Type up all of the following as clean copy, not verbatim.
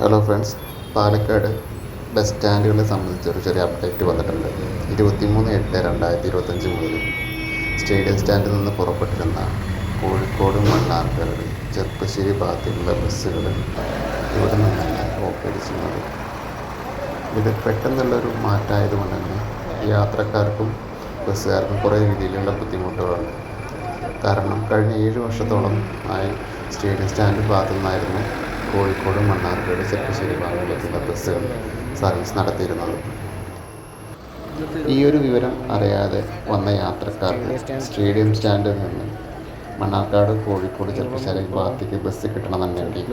Hello friends, Palakkad bus സ്റ്റാൻഡുകളെ സംബന്ധിച്ച് ഒരു ചെറിയ അപ്ഡേറ്റ് വന്നിട്ടുണ്ട്. 23/8/2025 മുതൽ സ്റ്റേഡിയം സ്റ്റാൻഡിൽ നിന്ന് പുറപ്പെട്ടിരുന്ന കോഴിക്കോട്, മണ്ണാർക്കാട്, ചെർപ്പശ്ശേരി ഭാഗത്തേക്കുള്ള ബസ്സുകൾ ഇവിടെ നിന്നല്ല ഓപ്പറേറ്റ് ചെയ്യുന്നത്. ഇത് പെട്ടെന്നുള്ളൊരു മാറ്റമായതുകൊണ്ട് തന്നെ യാത്രക്കാർക്കും ബസ്സുകാർക്കും കുറേ രീതിയിലുള്ള ബുദ്ധിമുട്ടുകളുണ്ട്. കാരണം കഴിഞ്ഞ 7 വർഷത്തോളം ആയി സ്റ്റേഡിയം സ്റ്റാൻഡ് ഭാഗത്തു നിന്നായിരുന്നു കോഴിക്കോട്, മണ്ണാർക്കാട്, ചെർപ്പശ്ശേരി ഭാഗങ്ങളിലേക്കുള്ള ബസ്സുകൾ സർവീസ് നടത്തിയിരുന്നത്. ഈ ഒരു വിവരം അറിയാതെ വന്ന യാത്രക്കാർക്ക് സ്റ്റേഡിയം സ്റ്റാൻഡിൽ നിന്ന് മണ്ണാർക്കാട്, കോഴിക്കോട്, ചെർപ്പശ്ശേരി ഭാഗത്തേക്ക് ബസ് കിട്ടണമെന്നുണ്ടെങ്കിൽ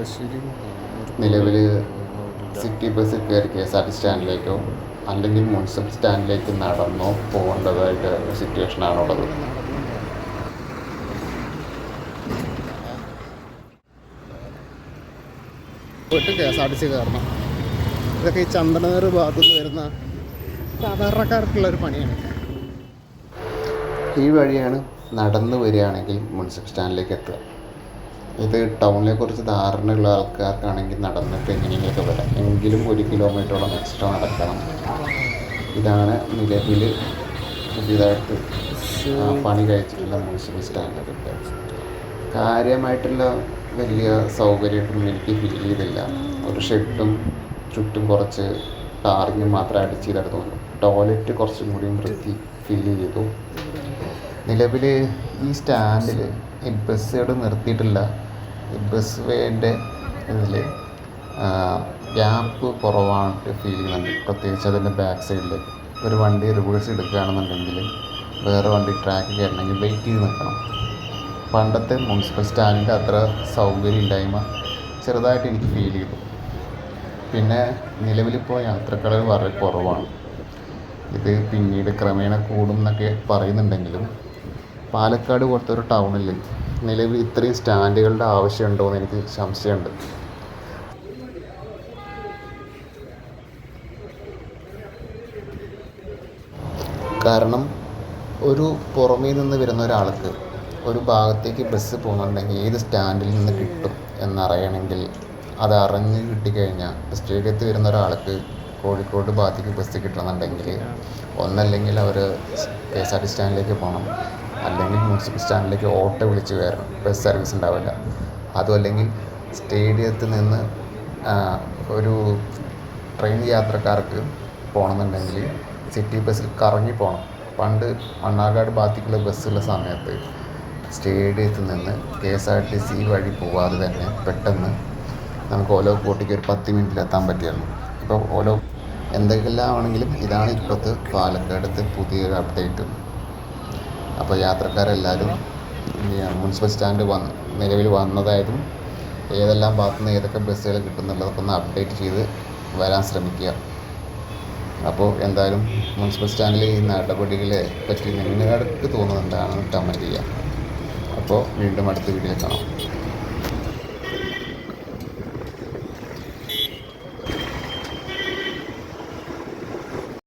നിലവിൽ സിറ്റി ബസ് കയറി KSRTC സ്റ്റാൻഡിലേക്കോ അല്ലെങ്കിൽ മുനിസിപ്പൽ സ്റ്റാൻഡിലേക്ക് നടന്നോ പോകേണ്ടതായിട്ട് സിറ്റുവേഷനാണുള്ളത്. പോയിട്ട് KSRTC കയറണം. ഇതൊക്കെ ഈ ചന്ദനനഗർ ഭാഗത്തു നിന്ന് വരുന്ന സാധാരണക്കാർക്കുള്ളൊരു പണിയാണ്. ഈ വഴിയാണ് നടന്നു വരികയാണെങ്കിൽ മുനിസിപ്പൽ സ്റ്റാൻഡിലേക്ക് എത്തുക. ഇത് ടൗണിനെ കുറിച്ച് ധാരണയുള്ള ആൾക്കാർക്കാണെങ്കിൽ നടന്നിട്ട് എങ്ങനെയെങ്കിലൊക്കെ വരാം, എങ്കിലും 1 കിലോമീറ്ററോളം എക്സ്ട്രാ നടക്കണം. ഇതാണ് നിലവിൽ പുതിയതായിട്ട് പണി കഴിച്ചിട്ടുള്ള മുനിസിപ്പൽ സ്റ്റാൻഡൊക്കെ. കാര്യമായിട്ടുള്ള വലിയ സൗകര്യമായിട്ടൊന്നും എനിക്ക് ഫീൽ ചെയ്തില്ല. ഒരു ഷെഡും ചുറ്റും കുറച്ച് ടാറിങ് മാത്രം അടിച്ച് ചെയ്തിട്ട് തോന്നുന്നു. ടോയ്ലറ്റ് കുറച്ചും കൂടി വൃത്തി ഫീൽ ചെയ്തു. നിലവിൽ ഈ സ്റ്റാൻഡിൽ ഈ ബസ്സുകൾ നിർത്തിയിട്ടില്ല. ഈ ബസ് വേൻ്റെ ഇതിൽ ഗ്യാപ്പ് കുറവായിട്ട് ഫീൽ ചെയ്യുന്നുണ്ട്. പ്രത്യേകിച്ച് അതിൻ്റെ ബാക്ക് സൈഡിൽ ഒരു വണ്ടി റിവേഴ്സ് എടുക്കുകയാണെന്നുണ്ടെങ്കിൽ വേറെ വണ്ടി ട്രാക്ക് കയറണമെങ്കിൽ വെയിറ്റ് ചെയ്ത് നിൽക്കണം. പണ്ടത്തെ മുനിസിപ്പൽ സ്റ്റാൻഡിൻ്റെ അത്ര സൗകര്യമില്ലായ്മ ചെറുതായിട്ട് എനിക്ക് ഫീൽ ചെയ്തു. പിന്നെ നിലവിലിപ്പോൾ യാത്രക്കാർ വളരെ കുറവാണ്. ഇത് പിന്നീട് ക്രമേണ കൂടും എന്നൊക്കെ പറയുന്നുണ്ടെങ്കിലും പാലക്കാട് പോലത്തെ ഒരു ടൗണിൽ നിലവിൽ ഇത്രയും സ്റ്റാൻഡുകളുടെ ആവശ്യമുണ്ടോ എന്ന് എനിക്ക് സംശയമുണ്ട്. കാരണം ഒരു പുറമേ നിന്ന് വരുന്ന ഒരാൾക്ക് ഒരു ഭാഗത്തേക്ക് ബസ് പോകുന്നുണ്ടെങ്കിൽ ഏത് സ്റ്റാൻഡിൽ നിന്ന് കിട്ടും എന്നറിയണമെങ്കിൽ അത് അറിഞ്ഞ് കിട്ടിക്കഴിഞ്ഞാൽ സ്റ്റേഡിയത്തിൽ വരുന്ന ഒരാൾക്ക് കോഴിക്കോട് ഭാഗത്തേക്ക് ബസ് കിട്ടണമെന്നുണ്ടെങ്കിൽ ഒന്നല്ലെങ്കിൽ അവർ KSRTC സ്റ്റാൻഡിലേക്ക് പോകണം, അല്ലെങ്കിൽ മുനിസിപ്പൽ സ്റ്റാൻഡിലേക്ക് ഓട്ടോ വിളിച്ച് കയറണം. ബസ് സർവീസ് ഉണ്ടാവില്ല. അതും അല്ലെങ്കിൽ സ്റ്റേഡിയത്തിൽ നിന്ന് ഒരു ട്രെയിൻ യാത്രക്കാർക്ക് പോകണമെന്നുണ്ടെങ്കിൽ സിറ്റി ബസ്സിൽ കറങ്ങി പോകണം. പണ്ട് മണ്ണാർക്കാട് ഭാഗത്തേക്കുള്ള ബസ്സുള്ള സമയത്ത് സ്റ്റേഡിയത്തിൽ നിന്ന് KSRTC വഴി പോകാതെ തന്നെ പെട്ടെന്ന് നമുക്ക് ഓലോ കോട്ടിക്ക് ഒരു 10 മിനിറ്റിൽ എത്താൻ പറ്റിയായിരുന്നു. ഇപ്പോൾ ഓലോ എന്തെല്ലാം ആണെങ്കിലും ഇതാണ് ഇപ്പോഴത്തെ പാലക്കാടത്തെ പുതിയൊരു അപ്ഡേറ്റ്. അപ്പോൾ യാത്രക്കാരെല്ലാവരും മുനിസിപ്പൽ സ്റ്റാൻഡ് നിലവിൽ വന്നതായതും ഏതെല്ലാം ഭാഗത്തുനിന്ന് ഏതൊക്കെ ബസ്സുകൾ കിട്ടുന്നുള്ളതൊക്കെ ഒന്ന് അപ്ഡേറ്റ് ചെയ്ത് വരാൻ ശ്രമിക്കുക. അപ്പോൾ എന്തായാലും മുനിസിപ്പൽ സ്റ്റാൻഡിൽ ഈ നടപടികളെ പറ്റി നിങ്ങൾക്ക് തോന്നുന്നുണ്ടാണെന്ന് കമൻറ്റ് ചെയ്യുക. അപ്പോൾ വീണ്ടും അടുത്ത വീഡിയോ കാണാം.